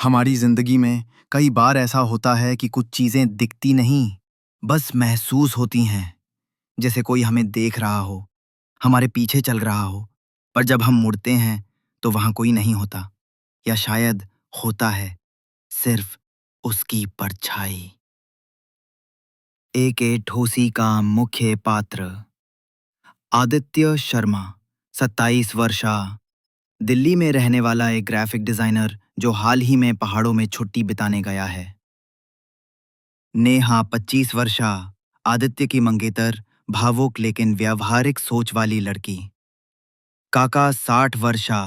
हमारी जिंदगी में कई बार ऐसा होता है कि कुछ चीजें दिखती नहीं, बस महसूस होती हैं। जैसे कोई हमें देख रहा हो, हमारे पीछे चल रहा हो, पर जब हम मुड़ते हैं तो वहां कोई नहीं होता, या शायद होता है, सिर्फ उसकी परछाई। एक ठोसी का मुख्य पात्र आदित्य शर्मा, 27 वर्षा, दिल्ली में रहने वाला एक ग्राफिक डिजाइनर जो हाल ही में पहाड़ों में छुट्टी बिताने गया है। नेहा, 25 वर्षा, आदित्य की मंगेतर, भावुक लेकिन व्यावहारिक सोच वाली लड़की। काका, 60 वर्षा,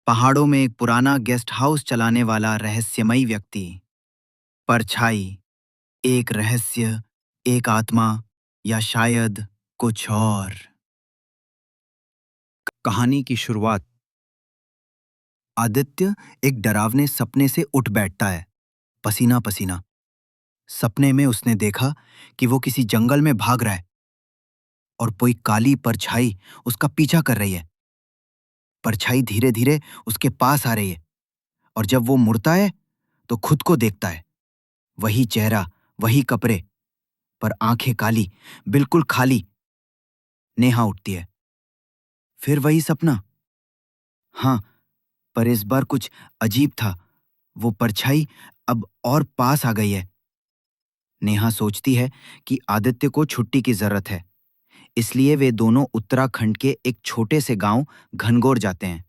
पहाड़ों में एक पुराना गेस्ट हाउस चलाने वाला रहस्यमयी व्यक्ति। परछाई, एक रहस्य, एक आत्मा, या शायद कुछ और। कहानी की शुरुआत। आदित्य एक डरावने सपने से उठ बैठता है, पसीना पसीना। सपने में उसने देखा कि वो किसी जंगल में भाग रहा है और कोई काली परछाई उसका पीछा कर रही है। परछाई धीरे धीरे उसके पास आ रही है और जब वो मुड़ता है तो खुद को देखता है। वही चेहरा, वही कपड़े, पर आंखें काली, बिल्कुल खाली। नेहा उठती है। फिर वही सपना। हाँ, पर इस बार कुछ अजीब था। वो परछाई अब और पास आ गई है। नेहा सोचती है कि आदित्य को छुट्टी की जरूरत है, इसलिए वे दोनों उत्तराखंड के एक छोटे से गांव घनगोर जाते हैं,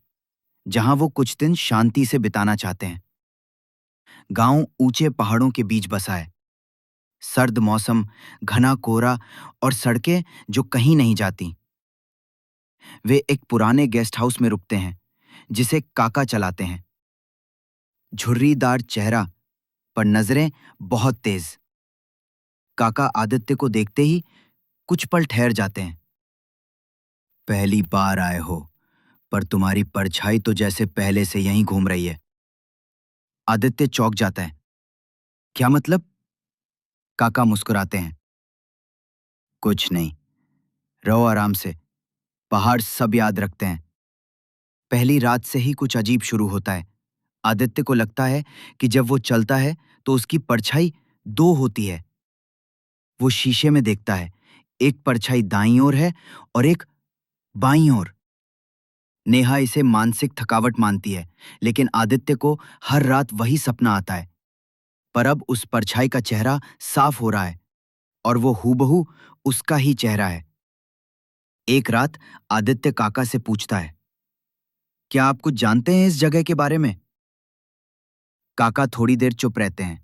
जहां वो कुछ दिन शांति से बिताना चाहते हैं। गांव ऊंचे पहाड़ों के बीच बसा है। सर्द मौसम, घना कोहरा और सड़कें जो कहीं नहीं जाती। वे एक पुराने गेस्ट हाउस में रुकते हैं, जिसे काका चलाते हैं। झुर्रीदार चेहरा, पर नजरें बहुत तेज। काका आदित्य को देखते ही कुछ पल ठहर जाते हैं। पहली बार आए हो, पर तुम्हारी परछाई तो जैसे पहले से यहीं घूम रही है। आदित्य चौंक जाता है। क्या मतलब? काका मुस्कुराते हैं। कुछ नहीं, रहो आराम से, पहाड़ सब याद रखते हैं। पहली रात से ही कुछ अजीब शुरू होता है। आदित्य को लगता है कि जब वो चलता है तो उसकी परछाई दो होती है। वो शीशे में देखता है, एक परछाई दाईं ओर है और एक बाईं ओर। नेहा इसे मानसिक थकावट मानती है, लेकिन आदित्य को हर रात वही सपना आता है। पर अब उस परछाई का चेहरा साफ हो रहा है और वो हूबहू उसका ही चेहरा है। एक रात आदित्य काका से पूछता है, क्या आप कुछ जानते हैं इस जगह के बारे में? काका थोड़ी देर चुप रहते हैं।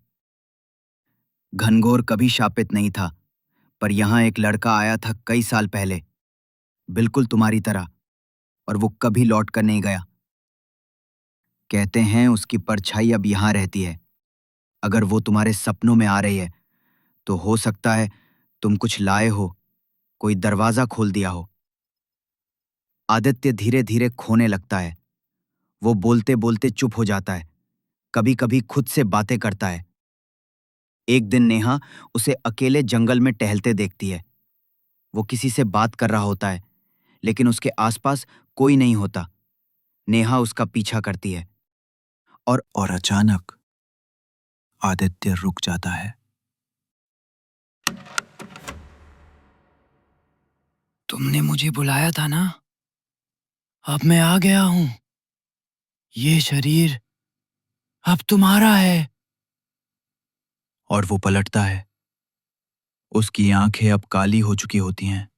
घनघोर कभी शापित नहीं था, पर यहां एक लड़का आया था कई साल पहले, बिल्कुल तुम्हारी तरह, और वो कभी लौट कर नहीं गया। कहते हैं उसकी परछाई अब यहां रहती है। अगर वो तुम्हारे सपनों में आ रही है तो हो सकता है तुम कुछ लाए हो, कोई दरवाजा खोल दिया हो। आदित्य धीरे धीरे खोने लगता है। वो बोलते बोलते चुप हो जाता है, कभी कभी खुद से बातें करता है। एक दिन नेहा उसे अकेले जंगल में टहलते देखती है। वो किसी से बात कर रहा होता है, लेकिन उसके आसपास कोई नहीं होता। नेहा उसका पीछा करती है और अचानक आदित्य रुक जाता है। तुमने मुझे बुलाया था ना? अब मैं आ गया हूं। ये शरीर अब तुम्हारा है। और वो पलटता है। उसकी आंखें अब काली हो चुकी होती हैं।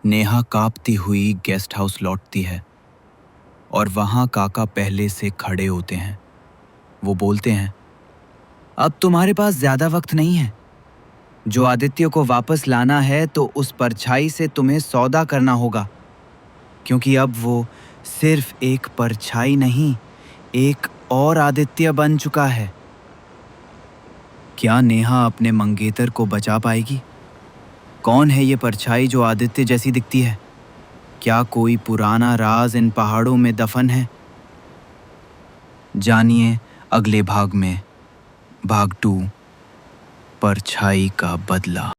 नेहा कांपती हुई गेस्ट हाउस लौटती है और वहां काका पहले से खड़े होते हैं। वो बोलते हैं, अब तुम्हारे पास ज्यादा वक्त नहीं है। जो आदित्य को वापस लाना है तो उस परछाई से तुम्हें सौदा करना होगा, क्योंकि अब वो सिर्फ एक परछाई नहीं, एक और आदित्य बन चुका है। क्या नेहा अपने मंगेतर को बचा पाएगी? कौन है ये परछाई जो आदित्य जैसी दिखती है? क्या कोई पुराना राज इन पहाड़ों में दफन है? जानिए अगले भाग में, भाग 2, परछाई का बदला।